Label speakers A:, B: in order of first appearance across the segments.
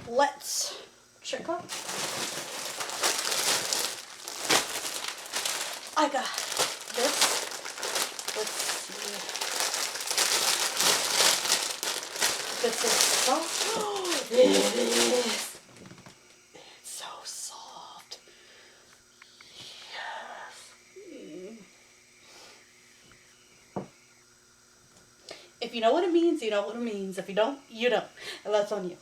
A: let's check out. I got this. Let's see. This is soft. It is. It's so soft. Yes. If you know what it means, you know what it means. If you don't, you don't. And that's on you.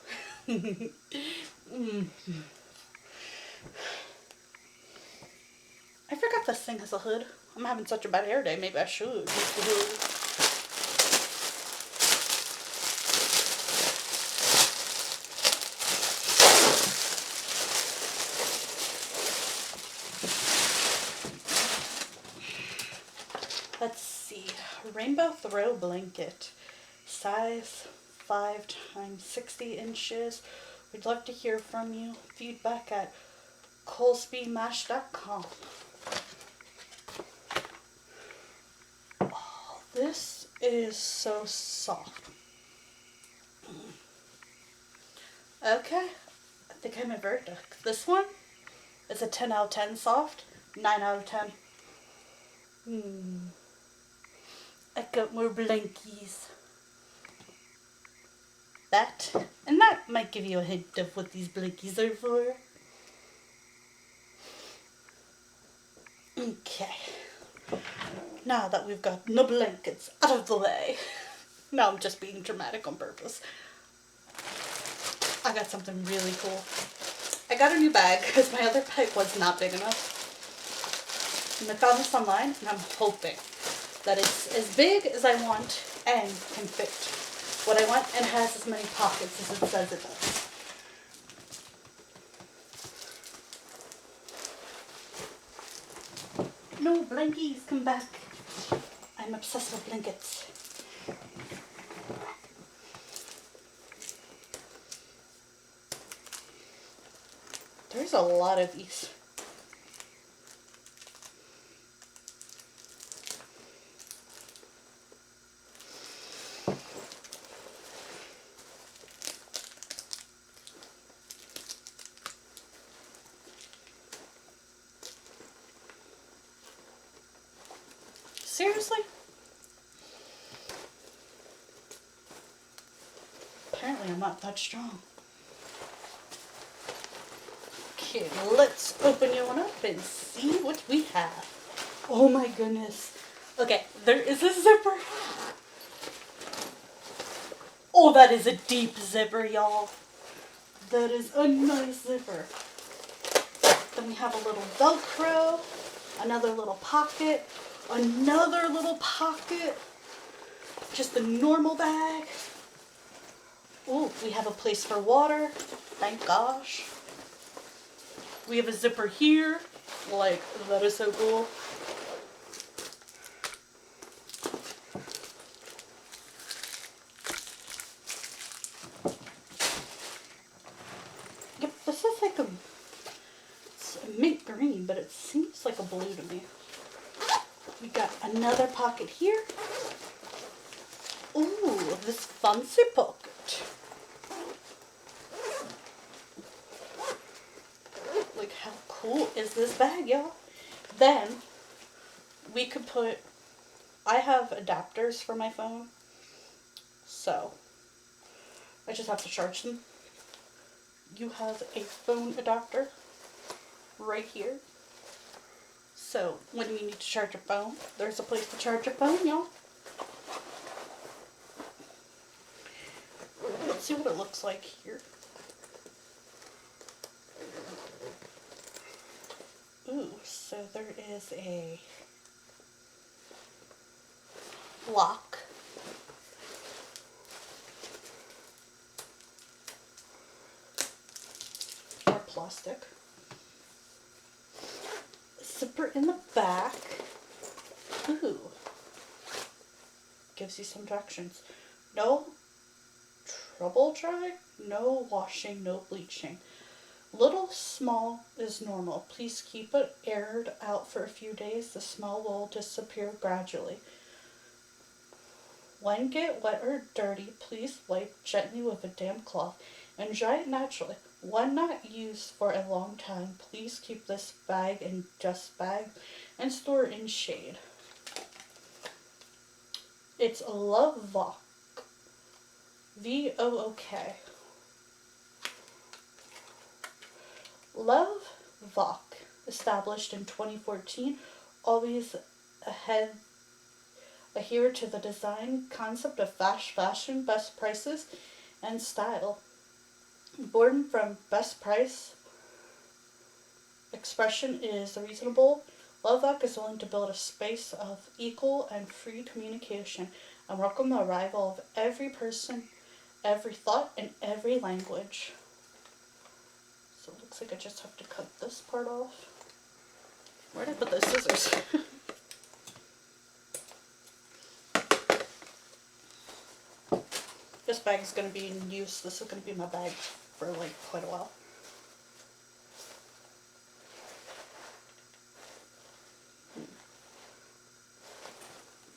A: I forgot this thing has a hood. I'm having such a bad hair day. Maybe I should use the hood. Let's see. Rainbow throw blanket. Size 5 times 60 inches. We'd love to hear from you. Feedback at colesbymash.com. Oh, this is so soft. Okay, I think I'm a verdict. This one is a 10 out of 10 soft, 9 out of 10. I got more blankies. That, and that might give you a hint of what these blankies are for. Okay, now that we've got the blankets out of the way, now I'm just being dramatic on purpose. I got something really cool. I got a new bag because my other bag was not big enough. And I found this online, and I'm hoping that it's as big as I want and can fit what I want and has as many pockets as it says it does. No, blankies, come back. I'm obsessed with blankets. There's a lot of these. Seriously? Apparently I'm not that strong. Okay, let's open you one up and see what we have. Oh my goodness. Okay, there is a zipper. Oh, that is a deep zipper, y'all. That is a nice zipper. Then we have a little Velcro, another little pocket, another little pocket, just a normal bag. Ooh, we have a place for water, thank gosh. We have a zipper here, like, that is so cool. Yep, this is like it's a mint green, but it seems like a blue to me. We got another pocket here. Ooh, this fancy pocket. Like, how cool is this bag, y'all? Then, we could put, I have adapters for my phone, so I just have to charge them. You have a phone adapter right here. So, when you need to charge your phone, there's a place to charge your phone, y'all. Let's see what it looks like here. Ooh, so there is a lock. Or plastic. Zipper in the back. Ooh. Gives you some directions. No trouble dry, no washing, no bleaching. Little smell is normal. Please keep it aired out for a few days. The smell will disappear gradually. When get wet or dirty, please wipe gently with a damp cloth and dry it naturally. When not used for a long time, please keep this bag in dust bag and store in shade. It's Love Voc. VOOK. Love Voc, established in 2014, always adhere to the design concept of fast fashion, best prices, and style. Born from best price, expression is reasonable. Love Voc is willing to build a space of equal and free communication and welcome the arrival of every person, every thought, and every language. So it looks like I just have to cut this part off. Where did I put those scissors? This bag is going to be in use. This is going to be my bag for like quite a while.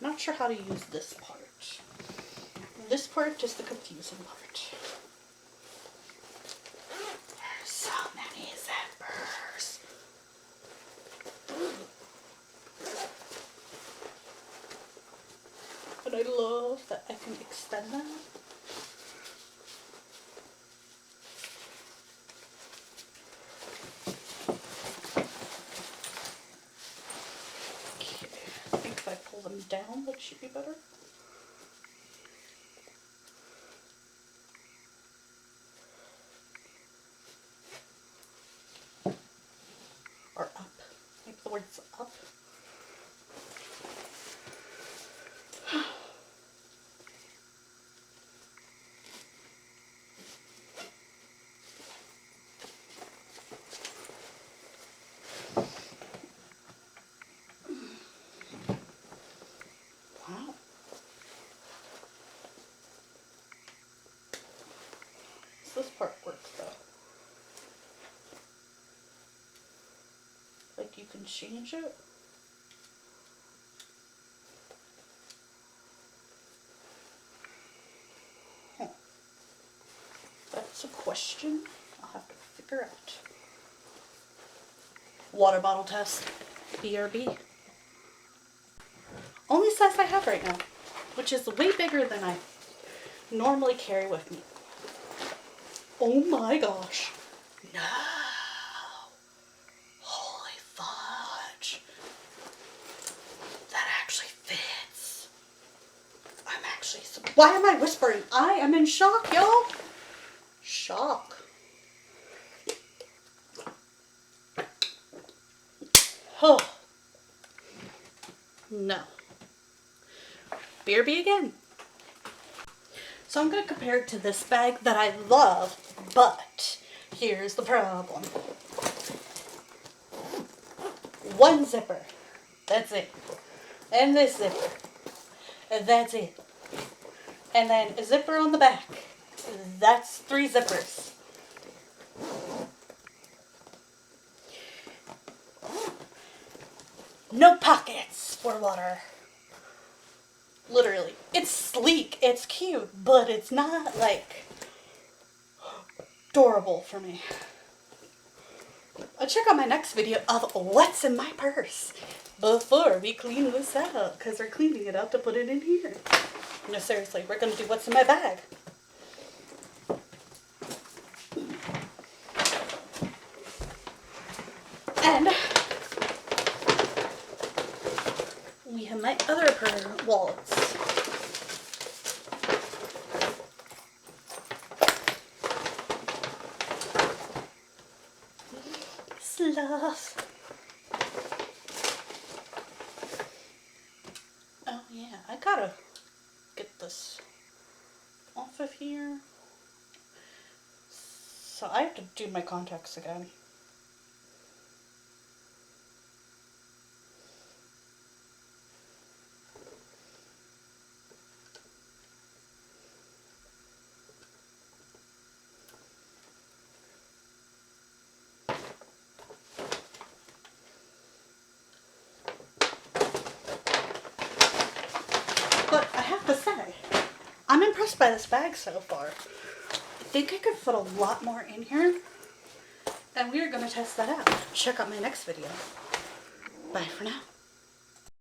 A: Not sure how to use this part. This part is the confusing part. There's so many zippers. But I love that I can extend them. Them down, that should be better. Or up. Maybe the word's up. Wow. So this part works though. Like you can change it. Huh. That's a question I'll have to figure out. Water bottle test. BRB. Only size I have right now, which is way bigger than I normally carry with me. Oh my gosh. No. Holy fudge. That actually fits. I'm actually so... Why am I whispering? I am in shock, y'all. Shock. Oh. No. BRB again. So I'm going to compare it to this bag that I love, but here's the problem. One zipper. That's it. And this zipper. And that's it. And then a zipper on the back. That's 3 zippers. No pockets for water. Literally. It's sleek, it's cute, but it's not like adorable for me. Check out my next video of what's in my purse before we clean this out, because we're cleaning it out to put it in here. No, seriously, we're going to do what's in my bag. And we have my other pair of wallets. Stuff. Oh yeah, I gotta get this off of here. So I have to do my contacts again. But I have to say, I'm impressed by this bag so far. think I could fit a lot more in here, and we are going to test that out. Check out my next video. Bye for now.